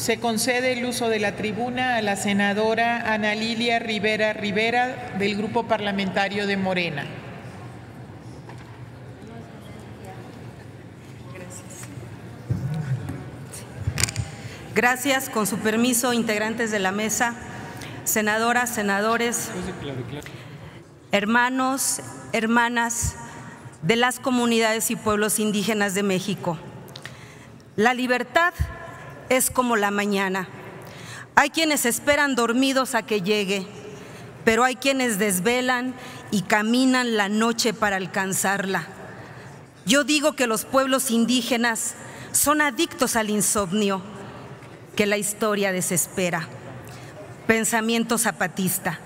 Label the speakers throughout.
Speaker 1: Se concede el uso de la tribuna a la senadora Ana Lilia Rivera Rivera, del Grupo Parlamentario de Morena.
Speaker 2: Gracias. Con su permiso, integrantes de la mesa, senadoras, senadores, hermanos, hermanas de las comunidades y pueblos indígenas de México. La libertad es como la mañana. Hay quienes esperan dormidos a que llegue, pero hay quienes desvelan y caminan la noche para alcanzarla. Yo digo que los pueblos indígenas son adictos al insomnio, que la historia desespera. Pensamiento zapatista.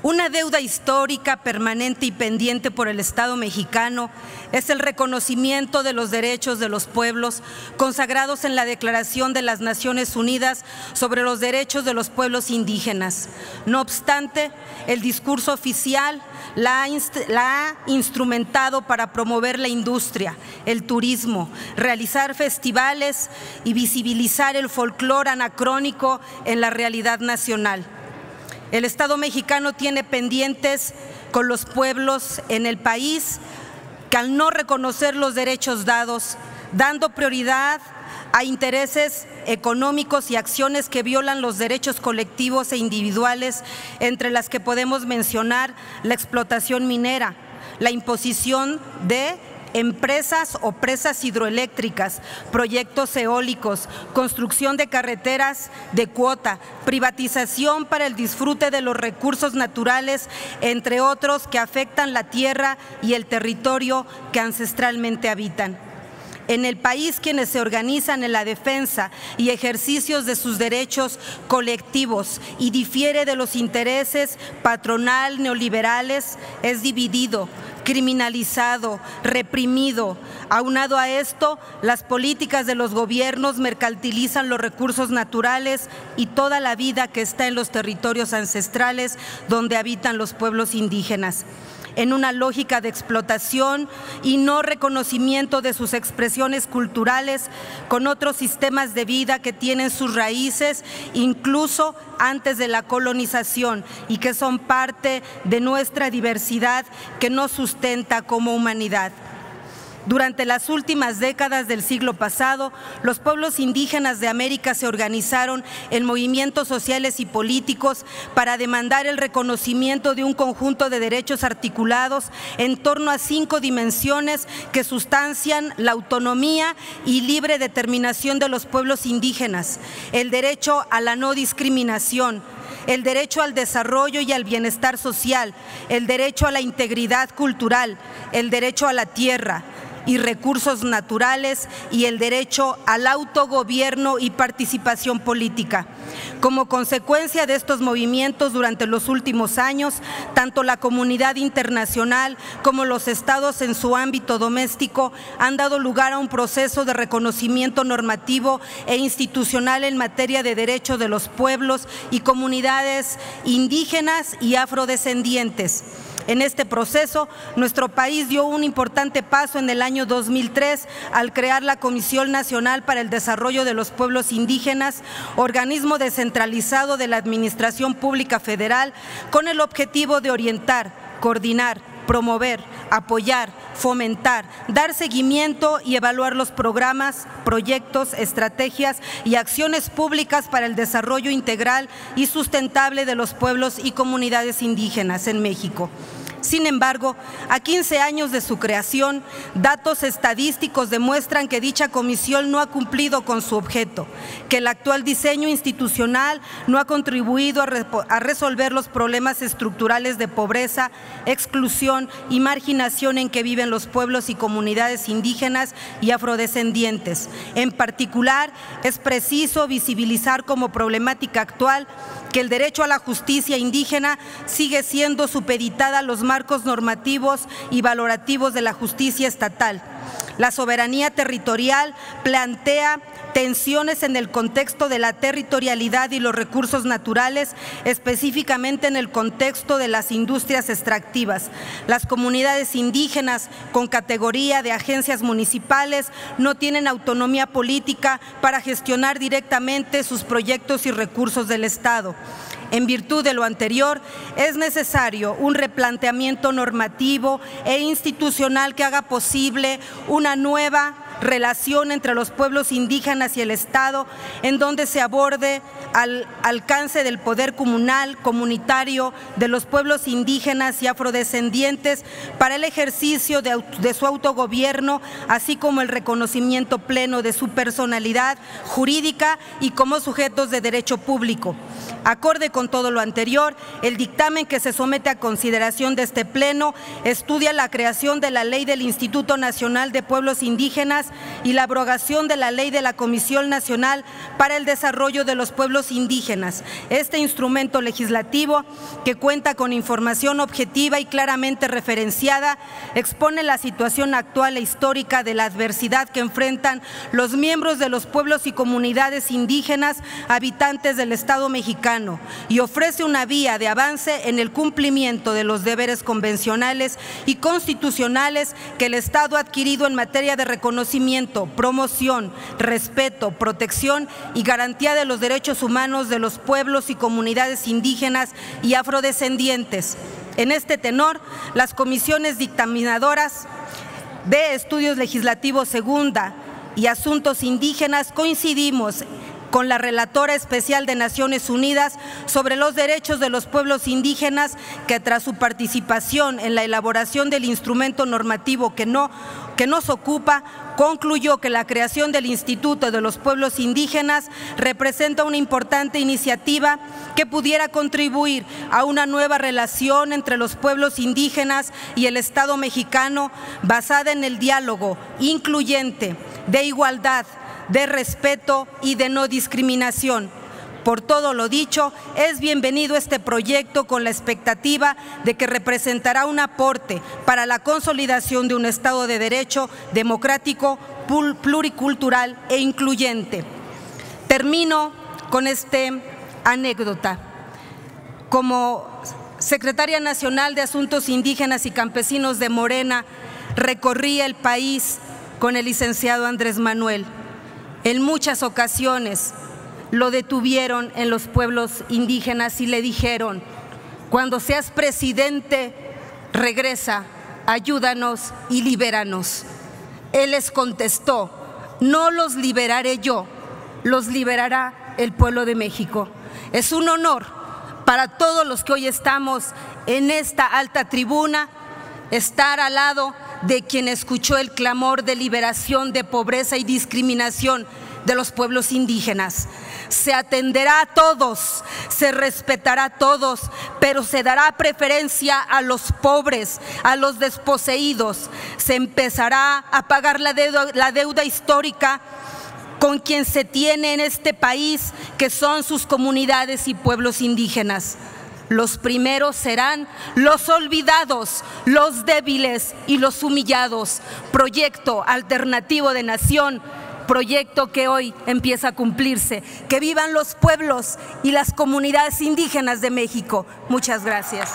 Speaker 2: Una deuda histórica, permanente y pendiente por el Estado mexicano es el reconocimiento de los derechos de los pueblos consagrados en la Declaración de las Naciones Unidas sobre los derechos de los pueblos indígenas. No obstante, el discurso oficial la ha instrumentado para promover la industria, el turismo, realizar festivales y visibilizar el folclore anacrónico en la realidad nacional. El Estado mexicano tiene pendientes con los pueblos en el país que, al no reconocer los derechos dados, dando prioridad a intereses económicos y acciones que violan los derechos colectivos e individuales, entre las que podemos mencionar la explotación minera, la imposición de empresas o presas hidroeléctricas, proyectos eólicos, construcción de carreteras de cuota, privatización para el disfrute de los recursos naturales, entre otros que afectan la tierra y el territorio que ancestralmente habitan. En el país, quienes se organizan en la defensa y ejercicios de sus derechos colectivos y difiere de los intereses patronal neoliberales, es dividido, criminalizado, reprimido. Aunado a esto, las políticas de los gobiernos mercantilizan los recursos naturales y toda la vida que está en los territorios ancestrales donde habitan los pueblos indígenas, en una lógica de explotación y no reconocimiento de sus expresiones culturales con otros sistemas de vida que tienen sus raíces incluso antes de la colonización y que son parte de nuestra diversidad que nos sustenta como humanidad. Durante las últimas décadas del siglo pasado, los pueblos indígenas de América se organizaron en movimientos sociales y políticos para demandar el reconocimiento de un conjunto de derechos articulados en torno a 5 dimensiones que sustancian la autonomía y libre determinación de los pueblos indígenas: el derecho a la no discriminación, el derecho al desarrollo y al bienestar social, el derecho a la integridad cultural, el derecho a la tierra y recursos naturales y el derecho al autogobierno y participación política. Como consecuencia de estos movimientos durante los últimos años, tanto la comunidad internacional como los estados en su ámbito doméstico han dado lugar a un proceso de reconocimiento normativo e institucional en materia de derechos de los pueblos y comunidades indígenas y afrodescendientes. En este proceso, nuestro país dio un importante paso en el año 2003 al crear la Comisión Nacional para el Desarrollo de los Pueblos Indígenas, organismo descentralizado de la Administración Pública Federal, con el objetivo de orientar, coordinar, promover, apoyar, fomentar, dar seguimiento y evaluar los programas, proyectos, estrategias y acciones públicas para el desarrollo integral y sustentable de los pueblos y comunidades indígenas en México. Sin embargo, a 15 años de su creación, datos estadísticos demuestran que dicha comisión no ha cumplido con su objeto, que el actual diseño institucional no ha contribuido a resolver los problemas estructurales de pobreza, exclusión y marginación en que viven los pueblos y comunidades indígenas y afrodescendientes. En particular, es preciso visibilizar como problemática actual que el derecho a la justicia indígena sigue siendo supeditada a los marcos normativos y valorativos de la justicia estatal. La soberanía territorial plantea tensiones en el contexto de la territorialidad y los recursos naturales, específicamente en el contexto de las industrias extractivas. Las comunidades indígenas con categoría de agencias municipales no tienen autonomía política para gestionar directamente sus proyectos y recursos del Estado. En virtud de lo anterior, es necesario un replanteamiento normativo e institucional que haga posible una nueva relación entre los pueblos indígenas y el Estado, en donde se aborde al alcance del poder comunal, comunitario de los pueblos indígenas y afrodescendientes para el ejercicio de su autogobierno, así como el reconocimiento pleno de su personalidad jurídica y como sujetos de derecho público. Acorde con todo lo anterior, el dictamen que se somete a consideración de este Pleno estudia la creación de la Ley del Instituto Nacional de Pueblos Indígenas y la abrogación de la Ley de la Comisión Nacional para el Desarrollo de los Pueblos Indígenas. Este instrumento legislativo, que cuenta con información objetiva y claramente referenciada, expone la situación actual e histórica de la adversidad que enfrentan los miembros de los pueblos y comunidades indígenas habitantes del Estado mexicano y ofrece una vía de avance en el cumplimiento de los deberes convencionales y constitucionales que el Estado ha adquirido en materia de reconocimiento, promoción, respeto, protección y garantía de los derechos humanos de los pueblos y comunidades indígenas y afrodescendientes. En este tenor, las comisiones dictaminadoras de Estudios Legislativos Segunda y Asuntos Indígenas coincidimos con la relatora especial de Naciones Unidas sobre los derechos de los pueblos indígenas, que tras su participación en la elaboración del instrumento normativo que nos ocupa, concluyó que la creación del Instituto de los Pueblos Indígenas representa una importante iniciativa que pudiera contribuir a una nueva relación entre los pueblos indígenas y el Estado mexicano, basada en el diálogo incluyente, de igualdad, de respeto y de no discriminación. Por todo lo dicho, es bienvenido este proyecto con la expectativa de que representará un aporte para la consolidación de un Estado de Derecho democrático, pluricultural e incluyente. Termino con esta anécdota. Como secretaria nacional de Asuntos Indígenas y Campesinos de Morena, recorrí el país con el licenciado Andrés Manuel. En muchas ocasiones lo detuvieron en los pueblos indígenas y le dijeron: cuando seas presidente, regresa, ayúdanos y libéranos. Él les contestó: no los liberaré yo, los liberará el pueblo de México. Es un honor para todos los que hoy estamos en esta alta tribuna estar al lado de quien escuchó el clamor de liberación de pobreza y discriminación de los pueblos indígenas. Se atenderá a todos, se respetará a todos, pero se dará preferencia a los pobres, a los desposeídos. Se empezará a pagar la deuda histórica con quien se tiene en este país, que son sus comunidades y pueblos indígenas. Los primeros serán los olvidados, los débiles y los humillados. Proyecto alternativo de nación, proyecto que hoy empieza a cumplirse. Que vivan los pueblos y las comunidades indígenas de México. Muchas gracias.